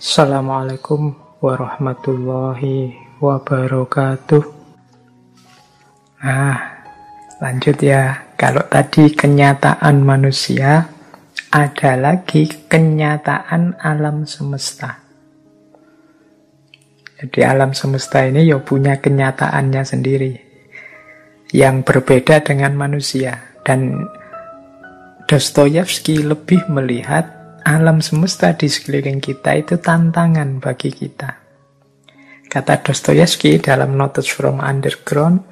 Assalamualaikum warahmatullahi wabarakatuh. Nah, lanjut ya. Kalau tadi kenyataan manusia, ada lagi kenyataan alam semesta. Jadi alam semesta ini ya punya kenyataannya sendiri, yang berbeda dengan manusia. Dan Dostoyevsky lebih melihat alam semesta di sekeliling kita itu tantangan bagi kita. Kata Dostoyevsky dalam Notes from Underground,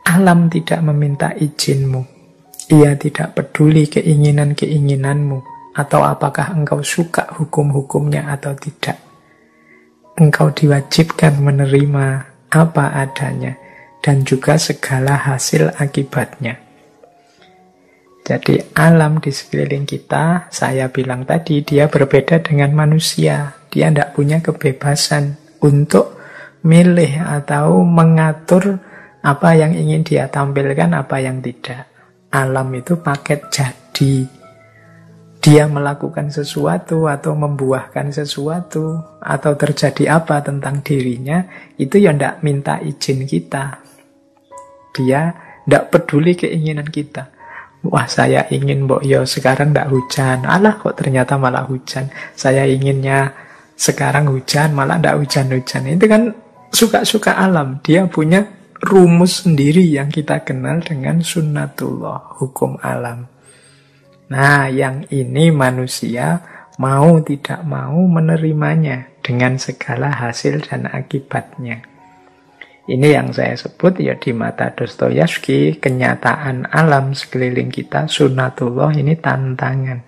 alam tidak meminta izinmu. Ia tidak peduli keinginan-keinginanmu, atau apakah engkau suka hukum-hukumnya atau tidak. Engkau diwajibkan menerima apa adanya, dan juga segala hasil akibatnya. Jadi alam di sekeliling kita, saya bilang tadi, dia berbeda dengan manusia. Dia tidak punya kebebasan untuk milih atau mengatur apa yang ingin dia tampilkan, apa yang tidak. Alam itu paket jadi. Dia melakukan sesuatu atau membuahkan sesuatu atau terjadi apa tentang dirinya, itu ya tidak minta izin kita. Dia tidak peduli keinginan kita. Wah, saya ingin mbok yo sekarang ndak hujan. Alah, kok ternyata malah hujan. Saya inginnya sekarang hujan, malah ndak hujan-hujan. Itu kan suka-suka alam. Dia punya rumus sendiri yang kita kenal dengan sunnatullah, hukum alam. Nah, yang ini manusia mau tidak mau menerimanya dengan segala hasil dan akibatnya. Ini yang saya sebut ya di mata Dostoyevsky, kenyataan alam sekeliling kita, sunnatullah, ini tantangan.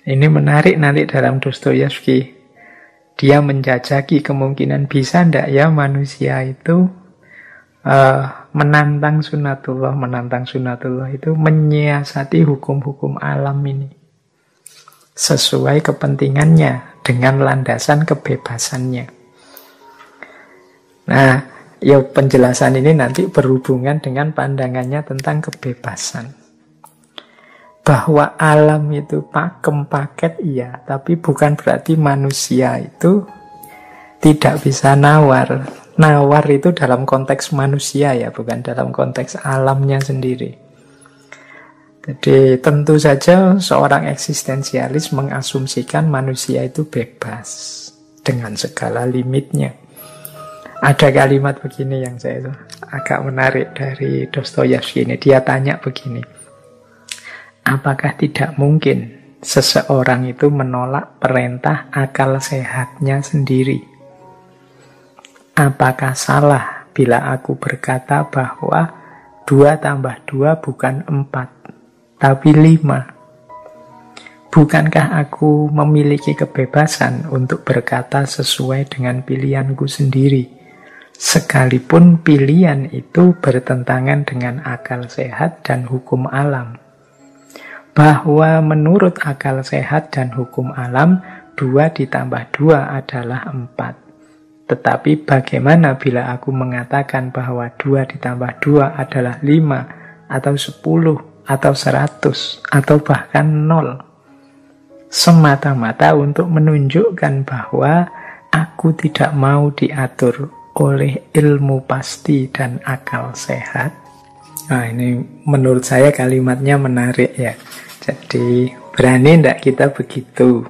Ini menarik nanti dalam Dostoyevsky. Dia menjajaki kemungkinan bisa ndak ya manusia itu menantang sunnatullah itu menyiasati hukum-hukum alam ini. Sesuai kepentingannya dengan landasan kebebasannya. Nah, ya penjelasan ini nanti berhubungan dengan pandangannya tentang kebebasan. Bahwa alam itu pakem paket iya, tapi bukan berarti manusia itu tidak bisa nawar. Nawar itu dalam konteks manusia ya, bukan dalam konteks alamnya sendiri. Jadi tentu saja seorang eksistensialis mengasumsikan manusia itu bebas dengan segala limitnya. Ada kalimat begini yang saya agak menarik dari Dostoyevsky ini. Dia tanya begini, apakah tidak mungkin seseorang itu menolak perintah akal sehatnya sendiri? Apakah salah bila aku berkata bahwa 2 tambah 2 bukan 4, tapi 5? Bukankah aku memiliki kebebasan untuk berkata sesuai dengan pilihanku sendiri? Sekalipun pilihan itu bertentangan dengan akal sehat dan hukum alam. Bahwa menurut akal sehat dan hukum alam, 2 ditambah 2 adalah 4. Tetapi bagaimana bila aku mengatakan bahwa 2 ditambah 2 adalah 5, atau 10, atau 100, atau bahkan 0? Semata-mata untuk menunjukkan bahwa aku tidak mau diatur oleh ilmu pasti dan akal sehat. Nah, ini menurut saya kalimatnya menarik ya. Jadi berani tidak kita begitu?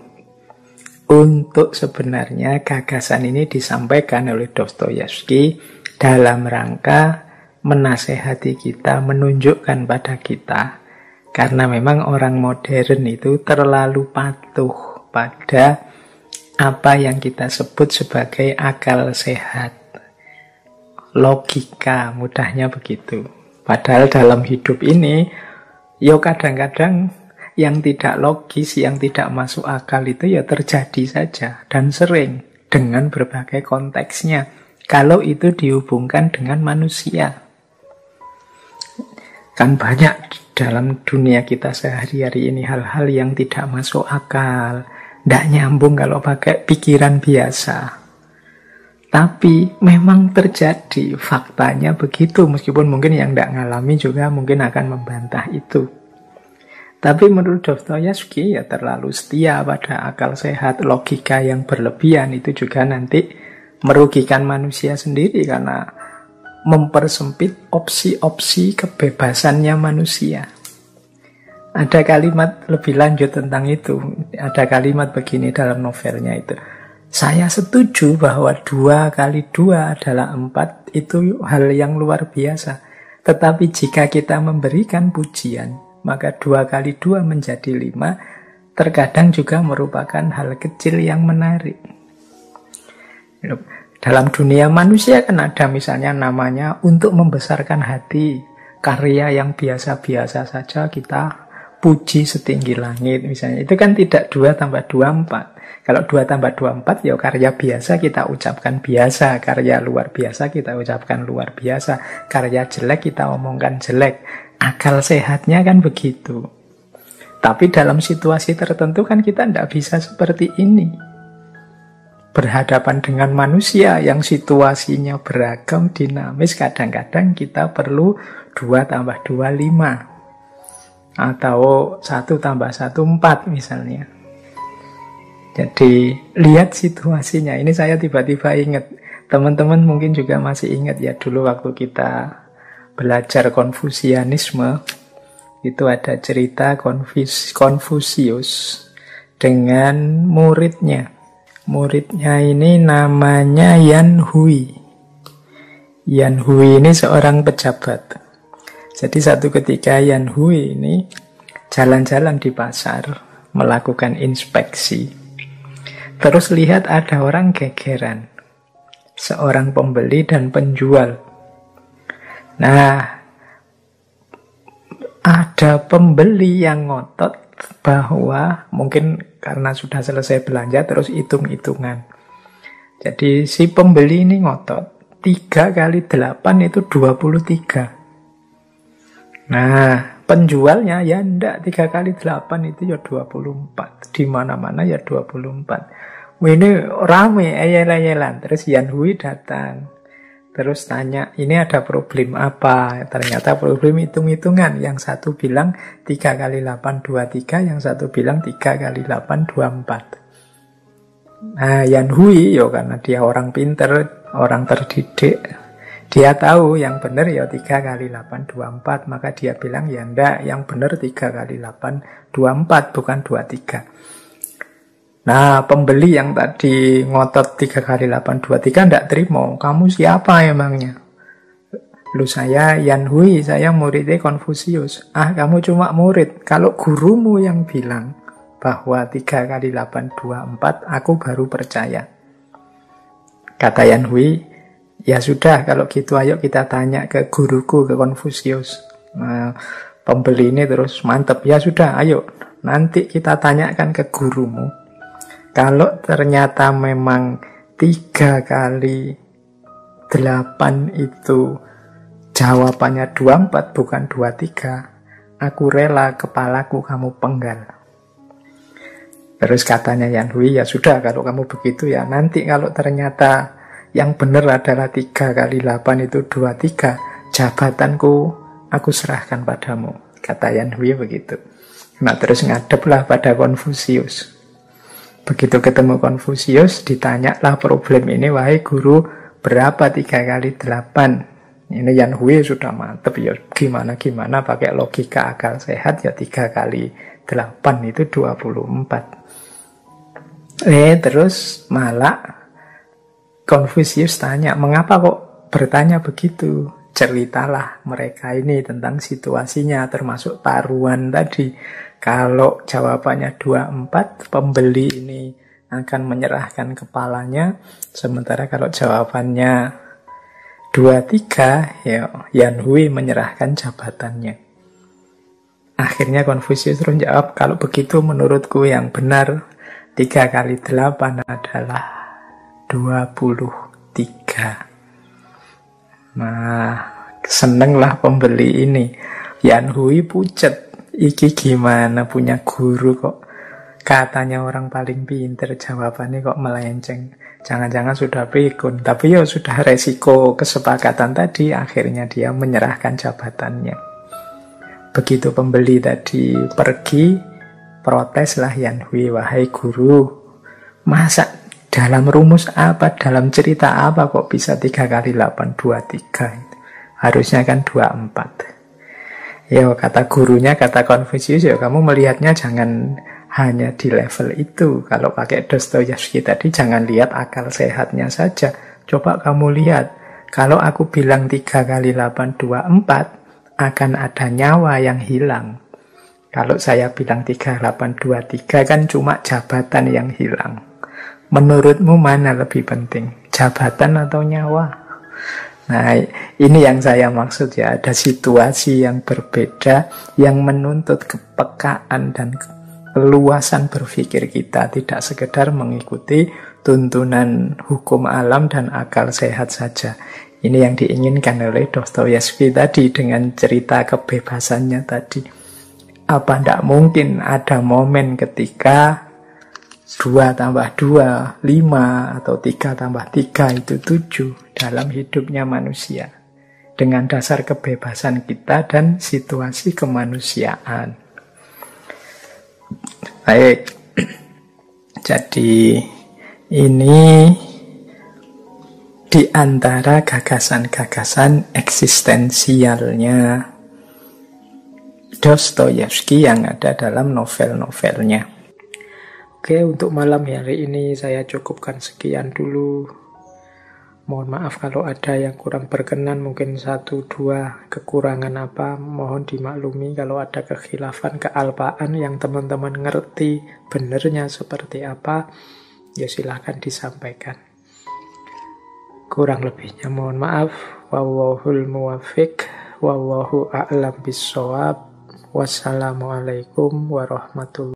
Untuk sebenarnya gagasan ini disampaikan oleh Dostoyevsky dalam rangka menasehati kita, menunjukkan pada kita. Karena memang orang modern itu terlalu patuh pada apa yang kita sebut sebagai akal sehat. Logika, mudahnya begitu. Padahal dalam hidup ini, ya kadang-kadang yang tidak logis, yang tidak masuk akal itu ya terjadi saja. Dan sering, dengan berbagai konteksnya. Kalau itu dihubungkan dengan manusia. Kan banyak dalam dunia kita sehari-hari ini hal-hal yang tidak masuk akal. Tidak nyambung kalau pakai pikiran biasa. Tapi memang terjadi, faktanya begitu. Meskipun mungkin yang tidak ngalami juga mungkin akan membantah itu. Tapi menurut Dostoyevsky ya terlalu setia pada akal sehat, logika yang berlebihan itu juga nanti merugikan manusia sendiri karena mempersempit opsi-opsi kebebasannya manusia. Ada kalimat lebih lanjut tentang itu. Ada kalimat begini dalam novelnya itu. Saya setuju bahwa 2 kali 2 adalah 4, itu hal yang luar biasa. Tetapi jika kita memberikan pujian, maka 2 kali 2 menjadi 5, terkadang juga merupakan hal kecil yang menarik. Dalam dunia manusia kan ada misalnya namanya untuk membesarkan hati. Karya yang biasa-biasa saja kita puji setinggi langit misalnya. Itu kan tidak 2 tambah 2, 4. Kalau 2 tambah 2, 4 ya karya biasa kita ucapkan biasa. Karya luar biasa kita ucapkan luar biasa. Karya jelek kita omongkan jelek. Akal sehatnya kan begitu. Tapi dalam situasi tertentu kan kita tidak bisa seperti ini. Berhadapan dengan manusia yang situasinya beragam, dinamis, kadang-kadang kita perlu 2 tambah 2, 5. Atau 1 tambah 1, 4 misalnya. Jadi lihat situasinya. Ini saya tiba-tiba ingat. Teman-teman mungkin juga masih ingat ya, dulu waktu kita belajar Konfusianisme, itu ada cerita Konfusius dengan muridnya. Muridnya ini namanya Yan Hui. Yan Hui ini seorang pejabat. Jadi satu ketika Yan Hui ini jalan-jalan di pasar, melakukan inspeksi. Terus lihat ada orang gegeran. Seorang pembeli dan penjual. Nah, ada pembeli yang ngotot bahwa mungkin karena sudah selesai belanja terus hitung-hitungan. Jadi si pembeli ini ngotot 3 kali 8 itu 23. Nah, penjualnya ya enggak, 3 kali 8 itu ya 24. Di mana-mana ya 24. Wah, ini rame, ayel-ayelan. Terus Yan Hui datang. Terus tanya, ini ada problem apa? Ternyata problem hitung-hitungan. Yang satu bilang 3 kali 8, 23. Yang satu bilang 3 kali 8, 24. Nah, Yan Hui, ya karena dia orang pinter, orang terdidik, dia tahu yang benar ya 3 kali 8, 24. Maka dia bilang, ya enggak, yang benar 3 kali 8, 24, bukan 23. Nah, pembeli yang tadi ngotot 3 kali 8, 23 enggak terima. Kamu siapa emangnya? Lu saya Yan Hui, saya muridnya Konfusius. Ah, kamu cuma murid. Kalau gurumu yang bilang bahwa 3 kali 8, 24, aku baru percaya. Kata Yan Hui, ya sudah, kalau gitu ayo kita tanya ke guruku, ke Konfusius. Nah, pembeli ini terus mantep. Ya sudah, ayo. Nanti kita tanyakan ke gurumu. Kalau ternyata memang 3 kali 8 itu jawabannya 24 bukan 23, aku rela kepalaku kamu penggal. Terus katanya Yan Hui, ya sudah kalau kamu begitu ya nanti kalau ternyata yang benar adalah 3 kali 8 itu 23, jabatanku aku serahkan padamu. Kata Yan Hui begitu. Nah terus ngadeplah pada Konfusius. Begitu ketemu Konfusius, ditanyalah problem ini, wahai guru, berapa 3 kali 8? Ini Yan Hui sudah mantep ya, gimana-gimana pakai logika akal sehat ya 3 kali 8 itu 24. Terus malah Konfusius tanya, mengapa kok bertanya begitu? Ceritalah mereka ini tentang situasinya, termasuk taruhan tadi. Kalau jawabannya 24, pembeli ini akan menyerahkan kepalanya. Sementara kalau jawabannya 23, ya Yan Hui menyerahkan jabatannya. Akhirnya Konfusius terus jawab, kalau begitu menurutku yang benar 3 kali 8 adalah 23. Nah, senenglah pembeli ini. Yan Hui pucet. Iki gimana punya guru kok katanya orang paling pinter, jawabannya kok melenceng. Jangan-jangan sudah pikun. Tapi ya sudah resiko kesepakatan tadi, akhirnya dia menyerahkan jabatannya. Begitu pembeli tadi pergi, proteslah Yan Hui, wahai guru, masa dalam rumus apa, dalam cerita apa kok bisa 3 kali 8, 23? Harusnya kan 24. Ya kata gurunya, kata Konfusius, ya kamu melihatnya jangan hanya di level itu. Kalau pakai Dostoyevsky tadi, jangan lihat akal sehatnya saja. Coba kamu lihat, kalau aku bilang 3 kali 8, 24, akan ada nyawa yang hilang. Kalau saya bilang 3823 kan cuma jabatan yang hilang. Menurutmu mana lebih penting? Jabatan atau nyawa? Nah, ini yang saya maksud ya. Ada situasi yang berbeda yang menuntut kepekaan dan keluasan berpikir kita. Tidak sekedar mengikuti tuntunan hukum alam dan akal sehat saja. Ini yang diinginkan oleh Dostoyevsky tadi dengan cerita kebebasannya tadi. Apa tidak mungkin ada momen ketika 2 tambah 2, 5, atau 3 tambah 3 itu 7 dalam hidupnya manusia. Dengan dasar kebebasan kita dan situasi kemanusiaan. Baik. Jadi ini di antara gagasan-gagasan eksistensialnya Dostoyevsky yang ada dalam novel-novelnya. Oke, untuk malam hari ini saya cukupkan sekian dulu. Mohon maaf kalau ada yang kurang berkenan, mungkin 1-2 kekurangan apa, mohon dimaklumi. Kalau ada kekhilafan, kealpaan yang teman-teman ngerti benernya seperti apa, ya silahkan disampaikan. Kurang lebihnya mohon maaf. Wallahul muwaffiq, wallahu a'lam bissawab. Wassalamualaikum warahmatullahi wabarakatuh.